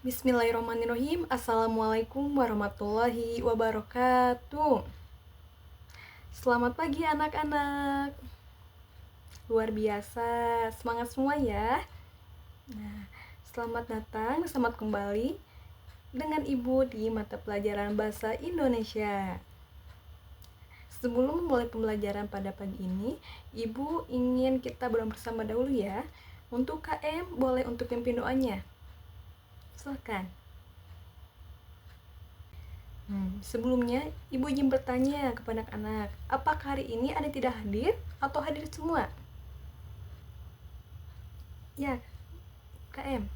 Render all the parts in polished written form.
Bismillahirrahmanirrahim. Assalamualaikum warahmatullahi wabarakatuh. Selamat pagi anak-anak. Luar biasa, semangat semua ya. Nah, selamat datang, selamat kembali dengan Ibu di mata pelajaran Bahasa Indonesia. Sebelum memulai pembelajaran pada pagi ini, Ibu ingin kita berdoa bersama dahulu ya. Untuk KM, boleh untuk pimpin doanya. Silakan. Sebelumnya, Ibu izin bertanya kepada anak-anak, apakah hari ini ada yang tidak hadir atau hadir semua? Ya, KM.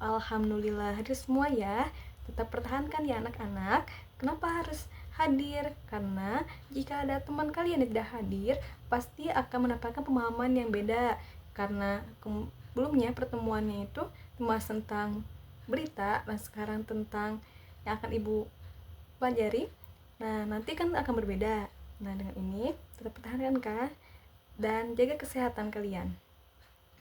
Alhamdulillah hadir semua ya. Tetap pertahankan ya anak-anak. Kenapa harus hadir? Karena jika ada teman kalian yang tidak hadir, pasti akan mendapatkan pemahaman yang beda. Karena sebelumnya pertemuannya itu membahas tentang berita, dan sekarang tentang yang akan Ibu pelajari. Nah, nanti kan akan berbeda. Nah, dengan ini tetap pertahankan kan dan jaga kesehatan kalian.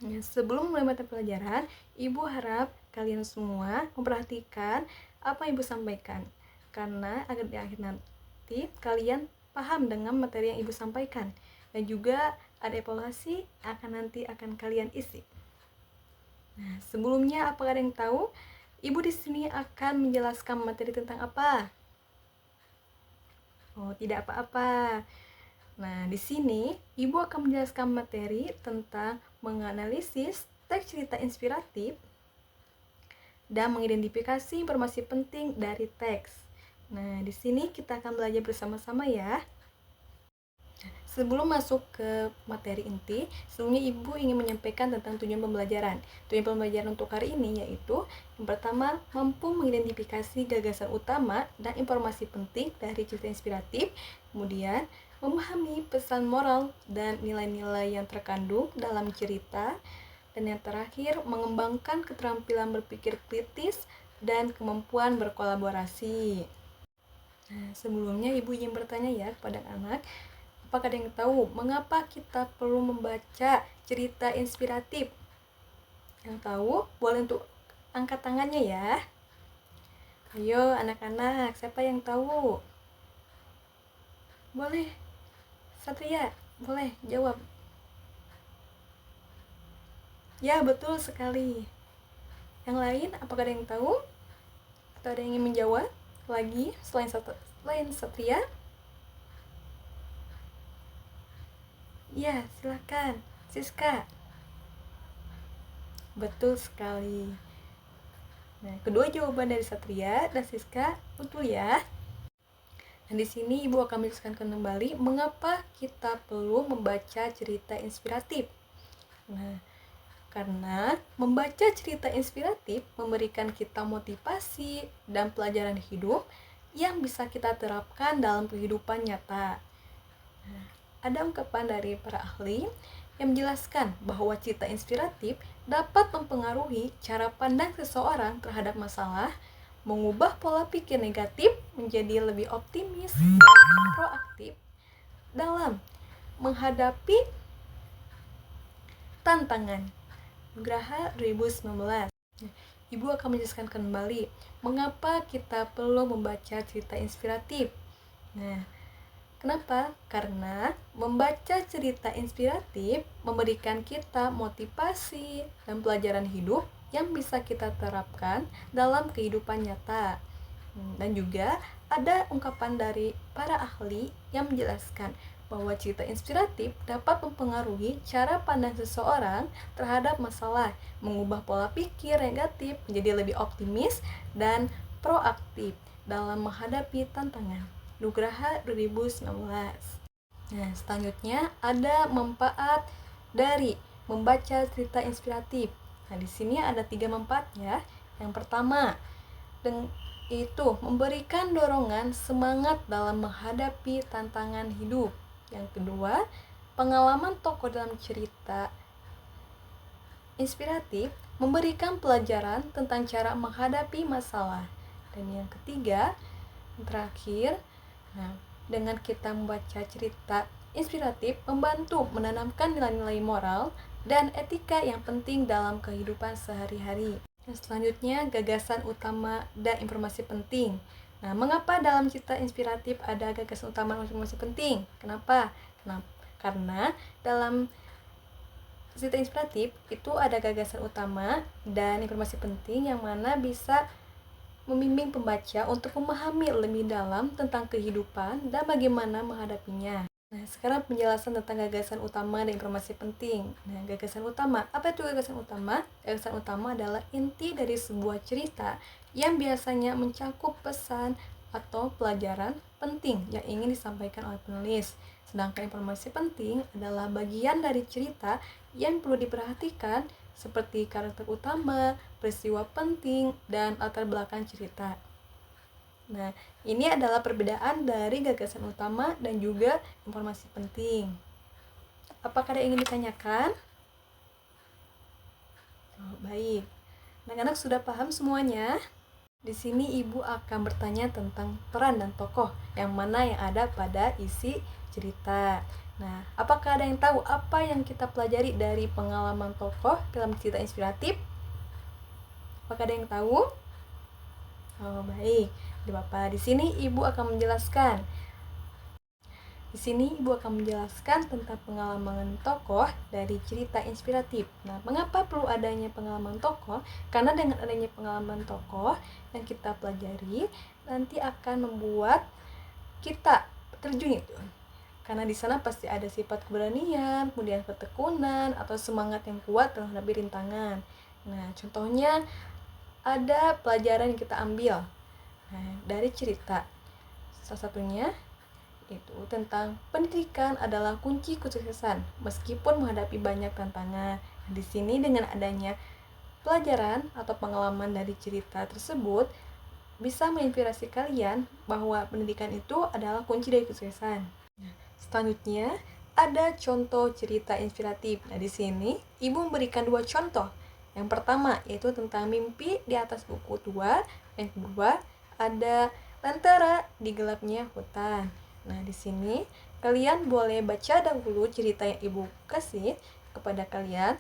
Nah, sebelum mulai mata pelajaran, Ibu harap kalian semua memperhatikan apa yang Ibu sampaikan, karena agar di akhir nanti kalian paham dengan materi yang Ibu sampaikan, dan juga ada evaluasi nanti akan kalian isi. Nah, sebelumnya apakah ada yang tahu Ibu di sini akan menjelaskan materi tentang apa? Oh, tidak apa-apa. Nah, di sini Ibu akan menjelaskan materi tentang menganalisis teks cerita inspiratif dan mengidentifikasi informasi penting dari teks. Nah, di sini kita akan belajar bersama-sama ya. Sebelum masuk ke materi inti, sebelumnya Ibu ingin menyampaikan tentang tujuan pembelajaran. Tujuan pembelajaran untuk hari ini yaitu yang pertama, mampu mengidentifikasi gagasan utama dan informasi penting dari cerita inspiratif. Kemudian, memahami pesan moral dan nilai-nilai yang terkandung dalam cerita. Dan yang terakhir, mengembangkan keterampilan berpikir kritis dan kemampuan berkolaborasi. Nah, sebelumnya Ibu ingin bertanya ya kepada anak, apakah ada yang tahu mengapa kita perlu membaca cerita inspiratif? Yang tahu boleh untuk angkat tangannya ya. Ayo anak-anak, siapa yang tahu? Boleh. Satria, boleh jawab. Ya, betul sekali. Yang lain, apakah ada yang tahu? Atau ada yang ingin menjawab lagi selain Satria? Ya, silakan. Siska. Betul sekali. Nah, kedua jawaban dari Satria dan Siska betul ya. Dan di sini Ibu akan menjelaskan kembali mengapa kita perlu membaca cerita inspiratif. Nah, karena membaca cerita inspiratif memberikan kita motivasi dan pelajaran hidup yang bisa kita terapkan dalam kehidupan nyata. Nah, ada ungkapan dari para ahli yang menjelaskan bahwa cerita inspiratif dapat mempengaruhi cara pandang seseorang terhadap masalah, mengubah pola pikir negatif menjadi lebih optimis dan proaktif dalam menghadapi tantangan. Nugraha 2019. Ibu akan menjelaskan kembali mengapa kita perlu membaca cerita inspiratif. Nah, kenapa? Karena membaca cerita inspiratif memberikan kita motivasi dan pelajaran hidup yang bisa kita terapkan dalam kehidupan nyata. Dan juga ada ungkapan dari para ahli yang menjelaskan bahwa cerita inspiratif dapat mempengaruhi cara pandang seseorang terhadap masalah, mengubah pola pikir negatif menjadi lebih optimis dan proaktif dalam menghadapi tantangan. Nugraha 2019. Nah, selanjutnya ada manfaat dari membaca cerita inspiratif. Nah, di sini ada 3 manfaat ya. Yang pertama, itu memberikan dorongan semangat dalam menghadapi tantangan hidup. Yang kedua, pengalaman tokoh dalam cerita inspiratif memberikan pelajaran tentang cara menghadapi masalah. Dan yang ketiga, terakhir, dengan kita membaca cerita inspiratif membantu menanamkan nilai-nilai moral dan etika yang penting dalam kehidupan sehari-hari. Nah, selanjutnya gagasan utama dan informasi penting. Nah, mengapa dalam cerita inspiratif ada gagasan utama dan informasi penting? Kenapa? Karena dalam cerita inspiratif itu ada gagasan utama dan informasi penting yang mana bisa membimbing pembaca untuk memahami lebih dalam tentang kehidupan dan bagaimana menghadapinya. Nah, sekarang penjelasan tentang gagasan utama dan informasi penting. Nah, gagasan utama. Apa itu gagasan utama? Gagasan utama adalah inti dari sebuah cerita yang biasanya mencakup pesan atau pelajaran penting yang ingin disampaikan oleh penulis. Sedangkan informasi penting adalah bagian dari cerita yang perlu diperhatikan seperti karakter utama, peristiwa penting, dan latar belakang cerita. Nah, ini adalah perbedaan dari gagasan utama dan juga informasi penting. Apakah ada yang ingin ditanyakan? Oh, baik. Anak-anak sudah paham semuanya? Di sini ibu akan bertanya tentang peran dan tokoh yang mana yang ada pada isi cerita. Nah, apakah ada yang tahu apa yang kita pelajari dari pengalaman tokoh dalam cerita inspiratif? Apakah ada yang tahu? Oh, baik. Bapak, di sini ibu akan menjelaskan. Di sini ibu akan menjelaskan tentang pengalaman tokoh dari cerita inspiratif. Nah, mengapa perlu adanya pengalaman tokoh? Karena dengan adanya pengalaman tokoh yang kita pelajari nanti akan membuat kita terjun itu. Karena di sana pasti ada sifat keberanian, kemudian ketekunan atau semangat yang kuat dalam menghadapi rintangan. Nah, contohnya ada pelajaran yang kita ambil dari cerita. Salah satunya itu tentang pendidikan adalah kunci kesuksesan meskipun menghadapi banyak tantangan. Nah, di sini dengan adanya pelajaran atau pengalaman dari cerita tersebut bisa menginspirasi kalian bahwa pendidikan itu adalah kunci dari kesuksesan. Selanjutnya ada contoh cerita inspiratif. Nah, di sini ibu memberikan 2 contoh. Yang pertama yaitu tentang mimpi di atas buku tua. Yang kedua ada lentera di gelapnya hutan. Nah, di sini kalian boleh baca dahulu cerita yang ibu kasih kepada kalian.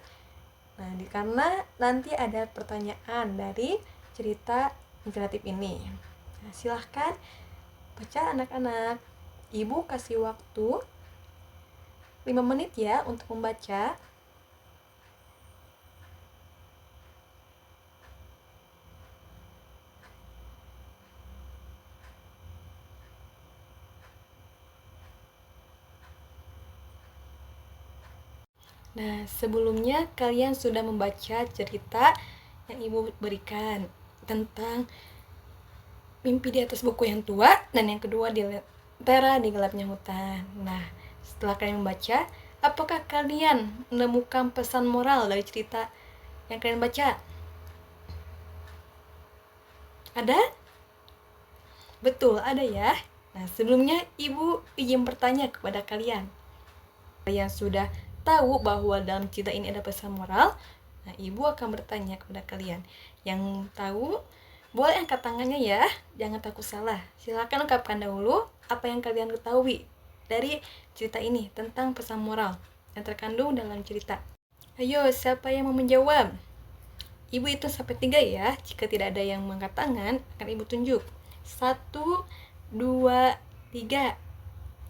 Nah, karena nanti ada pertanyaan dari cerita inspiratif ini. Nah, silahkan baca anak-anak. Ibu kasih waktu 5 menit ya untuk membaca. Nah, sebelumnya kalian sudah membaca cerita yang ibu berikan tentang mimpi di atas buku yang tua dan yang kedua di lentera di gelapnya hutan. Nah, setelah kalian membaca, apakah kalian menemukan pesan moral dari cerita yang kalian baca? Ada? Betul, ada ya. Nah, sebelumnya ibu izin bertanya kepada kalian. Kalian sudah tahu bahwa dalam cerita ini ada pesan moral? Nah, ibu akan bertanya kepada kalian. Yang tahu, boleh angkat tangannya ya. Jangan takut salah. Silakan ungkapkan dahulu apa yang kalian ketahui dari cerita ini tentang pesan moral yang terkandung dalam cerita. Ayo, siapa yang mau menjawab? Ibu hitung sampai 3 ya. Jika tidak ada yang mengangkat tangan, akan ibu tunjuk. 1, 2, 3.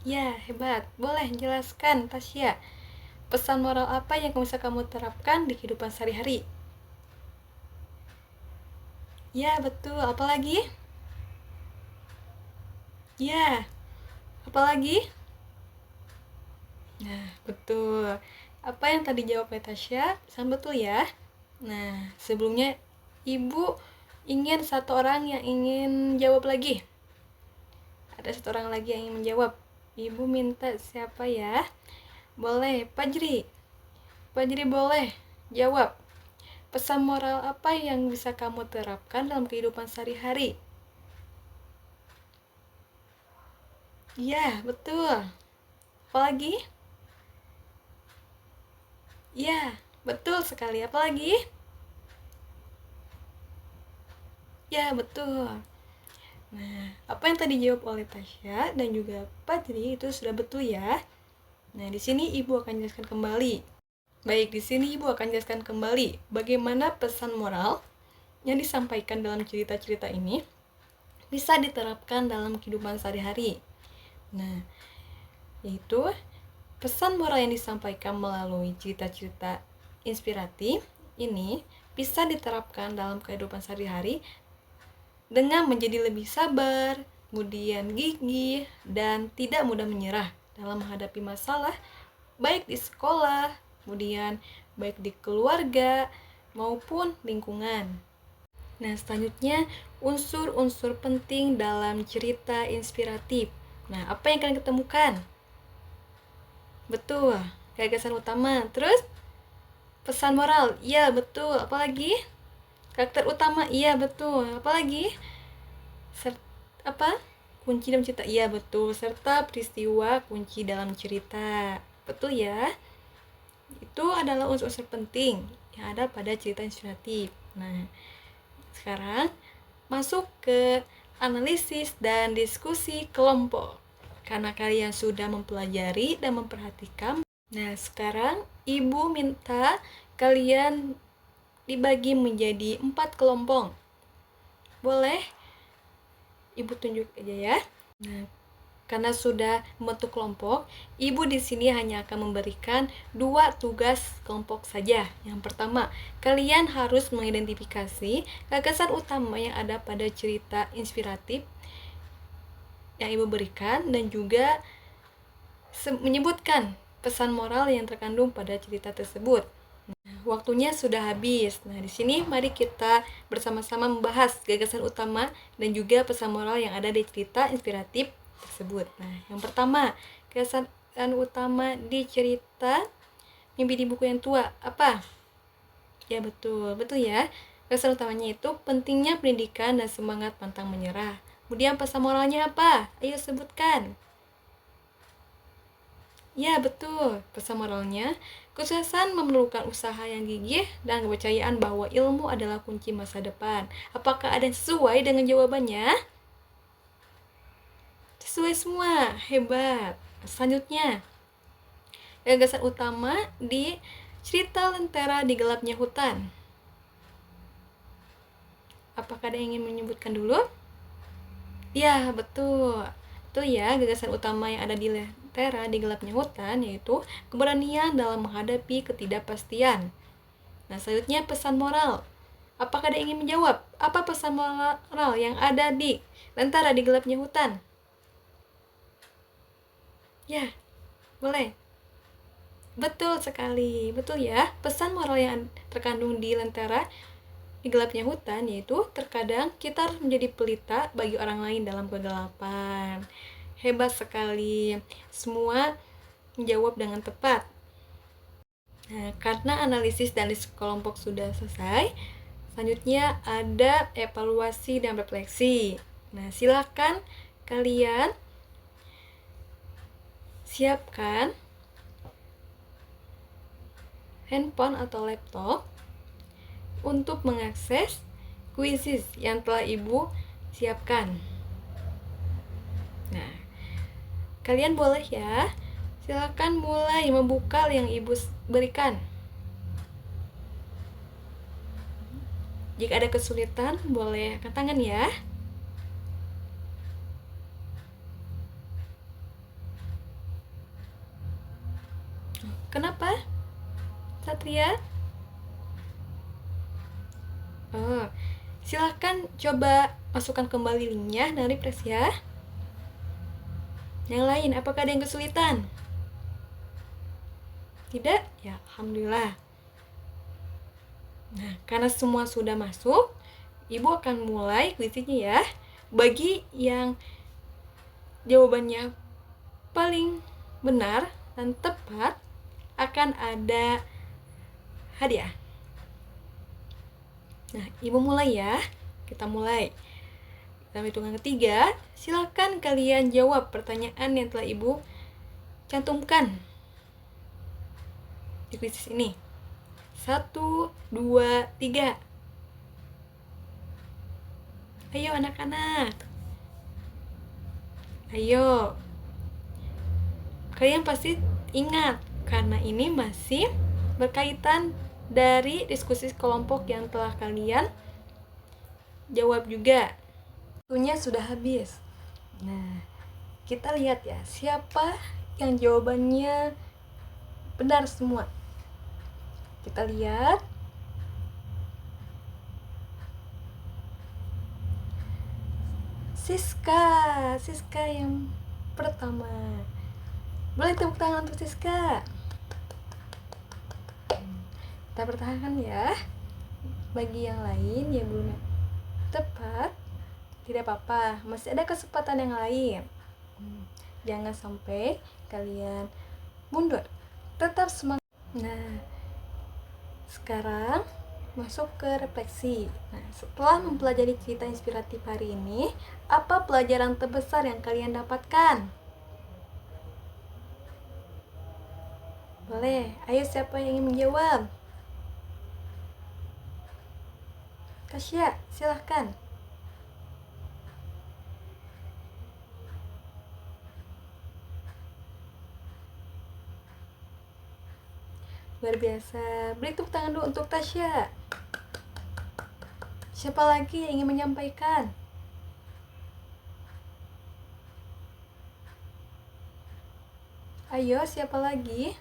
Ya, hebat. Boleh jelaskan, Tasya. Pesan moral apa yang bisa kamu terapkan di kehidupan sehari-hari? Ya, betul. Apalagi? Ya, apalagi? Nah, betul. Apa yang tadi jawab Tasya? Sangat betul ya. Nah, sebelumnya ibu ingin satu orang yang ingin jawab lagi. Ada satu orang lagi yang ingin menjawab. Ibu minta siapa ya? Boleh, Fajri. Fajri boleh jawab. Pesan moral apa yang bisa kamu terapkan dalam kehidupan sehari-hari? Iya, betul. Apalagi? Iya, betul sekali. Apalagi? Ya, betul. Nah, apa yang tadi jawab oleh Tasya dan juga Fajri itu sudah betul ya. Nah, di sini ibu akan jelaskan kembali. Baik, di sini ibu akan jelaskan kembali bagaimana pesan moral yang disampaikan dalam cerita-cerita ini bisa diterapkan dalam kehidupan sehari-hari. Nah, yaitu pesan moral yang disampaikan melalui cerita-cerita inspiratif ini bisa diterapkan dalam kehidupan sehari-hari dengan menjadi lebih sabar, kemudian gigih, dan tidak mudah menyerah dalam menghadapi masalah, baik di sekolah, kemudian baik di keluarga, maupun lingkungan. Nah, selanjutnya unsur-unsur penting dalam cerita inspiratif. Nah, apa yang kalian ketemukan? Betul, gagasan utama. Terus, pesan moral. Iya, betul. Apalagi? Karakter utama. Iya, betul. Apalagi? Kunci dalam cerita. Iya, betul. Serta peristiwa kunci dalam cerita. Betul ya? Itu adalah unsur-unsur penting yang ada pada cerita inspiratif. Nah, sekarang masuk ke analisis dan diskusi kelompok. Karena kalian sudah mempelajari dan memperhatikan. Nah, sekarang Ibu minta kalian dibagi menjadi 4 kelompok. Boleh? Ibu tunjuk aja ya. Nah, karena sudah membentuk kelompok, Ibu di sini hanya akan memberikan 2 tugas kelompok saja. Yang pertama, kalian harus mengidentifikasi gagasan utama yang ada pada cerita inspiratif yang Ibu berikan dan juga menyebutkan pesan moral yang terkandung pada cerita tersebut. Nah, waktunya sudah habis. Nah, di sini mari kita bersama-sama membahas gagasan utama dan juga pesan moral yang ada di cerita inspiratif tersebut. Nah, yang pertama, gagasan utama di cerita Mimpi di Buku yang Tua apa? Ya, betul ya. Gagasan utamanya itu pentingnya pendidikan dan semangat pantang menyerah. Kemudian pesan moralnya apa? Ayo sebutkan. Ya, betul. Pesan moralnya, kesuksesan memerlukan usaha yang gigih dan kepercayaan bahwa ilmu adalah kunci masa depan. Apakah ada yang sesuai dengan jawabannya? Sesuai semua. Hebat. Selanjutnya, gagasan utama di cerita Lentera di Gelapnya Hutan. Apakah ada yang ingin menyebutkan dulu? Ya, betul. Betul ya, gagasan utama yang ada di Lentera di Gelapnya Hutan yaitu keberanian dalam menghadapi ketidakpastian. Nah, selanjutnya pesan moral. Apakah ada yang ingin menjawab? Apa pesan moral yang ada di Lentera di Gelapnya Hutan? Ya, boleh. Betul sekali. Betul ya. Pesan moral yang terkandung di Lentera di Gelapnya Hutan yaitu terkadang kita harus menjadi pelita bagi orang lain dalam kegelapan. Hebat sekali. Semua menjawab dengan tepat. Nah, karena analisis dan diskusi kelompok sudah selesai, selanjutnya ada evaluasi dan refleksi. Nah, silakan kalian siapkan handphone atau laptop untuk mengakses kuisis yang telah Ibu siapkan. Nah, kalian boleh ya, silakan mulai membuka yang Ibu berikan. Jika ada kesulitan, boleh angkat tangan ya. Kenapa? Satria? Silahkan coba masukkan kembali linknya dan refresh ya. Yang lain, apakah ada yang kesulitan? Tidak? Ya, alhamdulillah. Nah, karena semua sudah masuk, Ibu akan mulai kuisnya ya. Bagi yang jawabannya paling benar dan tepat, akan ada hadiah. Nah, Ibu mulai ya. Kita mulai. Dalam hitungan ketiga, silakan kalian jawab pertanyaan yang telah Ibu cantumkan di kuis ini. 1, 2, 3. Ayo anak-anak. Ayo. Kalian pasti ingat karena ini masih berkaitan dari diskusi kelompok yang telah kalian jawab juga. Waktunya sudah habis. Nah, kita lihat ya, siapa yang jawabannya benar semua. Kita lihat. Siska yang pertama. Boleh tepuk tangan untuk Siska. Kita pertahankan ya. Bagi yang lain yang belum tepat, tidak apa-apa, masih ada kesempatan yang lain. Jangan sampai kalian mundur, tetap semangat. Nah, sekarang masuk ke refleksi. Nah, setelah mempelajari cerita inspiratif hari ini, apa pelajaran terbesar yang kalian dapatkan? Boleh, ayo siapa yang ingin menjawab? Tasya, silahkan. Luar biasa. Beri tepuk tangan dulu untuk Tasya. Siapa lagi yang ingin menyampaikan? Ayo, siapa lagi?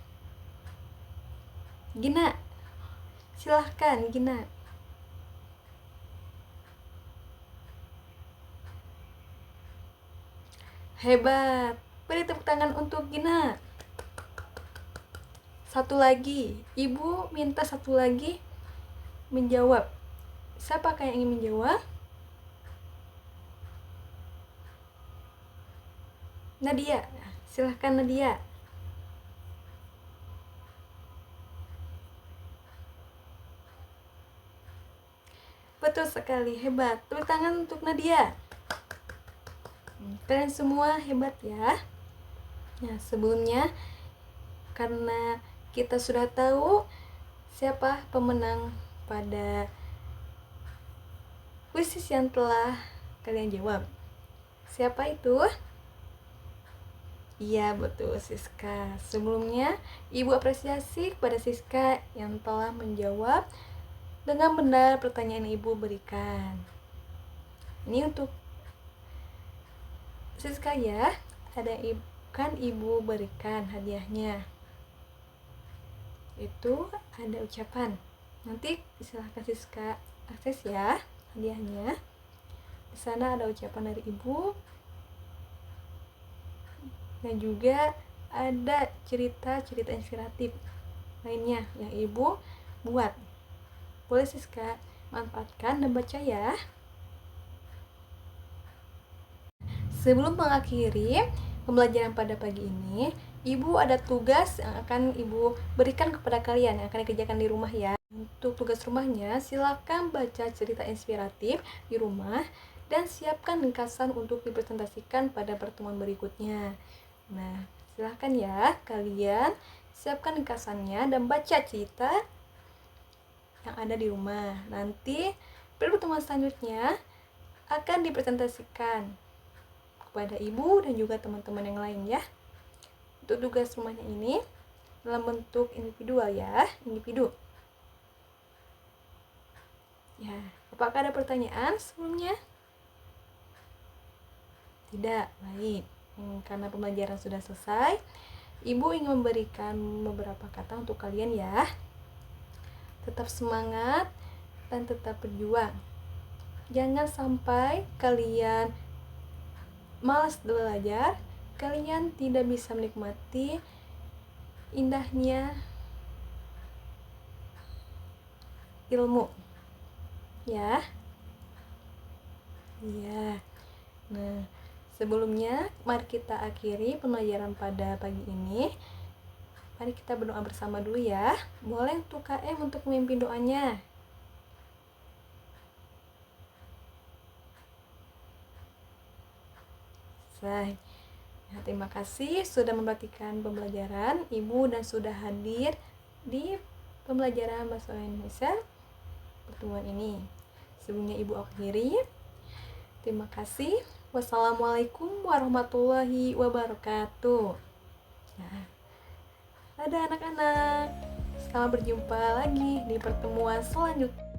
Gina, silahkan Gina. Hebat. Beri tepuk tangan untuk Gina. Satu lagi, Ibu minta satu lagi menjawab. Siapa yang ingin menjawab? Nadia, silahkan Nadia. Betul sekali, hebat. Tepuk tangan untuk Nadia. Kalian semua hebat ya. Nah, sebelumnya karena kita sudah tahu siapa pemenang pada kuisis yang telah kalian jawab. Siapa itu? Iya, betul, Siska. Sebelumnya, Ibu apresiasi kepada Siska yang telah menjawab dengan benar pertanyaan Ibu berikan. Ini untuk Siska ya. Ada kan Ibu berikan hadiahnya. Itu ada ucapan. Nanti silahkan Siska akses ya hadiahnya. Di sana ada ucapan dari Ibu. Dan juga ada cerita-cerita inspiratif lainnya yang Ibu buat. Boleh Siska manfaatkan dan baca ya. Sebelum mengakhiri pembelajaran pada pagi ini, Ibu ada tugas yang akan Ibu berikan kepada kalian yang akan dikerjakan di rumah ya. Untuk tugas rumahnya, silakan baca cerita inspiratif di rumah dan siapkan ringkasan untuk dipresentasikan pada pertemuan berikutnya. Nah, silahkan ya kalian siapkan ringkasannya dan baca cerita yang ada di rumah. Nanti pada pertemuan selanjutnya akan dipresentasikan kepada Ibu dan juga teman-teman yang lain ya. Untuk tugas rumahnya ini dalam bentuk individual ya, individu. Ya, apakah ada pertanyaan sebelumnya? Tidak, baik. Karena pembelajaran sudah selesai, Ibu ingin memberikan beberapa kata untuk kalian ya. Tetap semangat dan tetap berjuang. Jangan sampai kalian malas belajar, kalian tidak bisa menikmati indahnya ilmu. Ya. Iya. Nah, sebelumnya, mari kita akhiri pembelajaran pada pagi ini. Mari kita berdoa bersama dulu ya. Boleh untuk KM untuk memimpin doanya. Selesai. Nah, terima kasih sudah memperhatikan pembelajaran Ibu dan sudah hadir di pembelajaran Bahasa Indonesia pertemuan ini. Sebelumnya Ibu akhiri. Terima kasih. Wassalamualaikum warahmatullahi wabarakatuh. Nah, ada anak-anak. Selamat berjumpa lagi di pertemuan selanjutnya.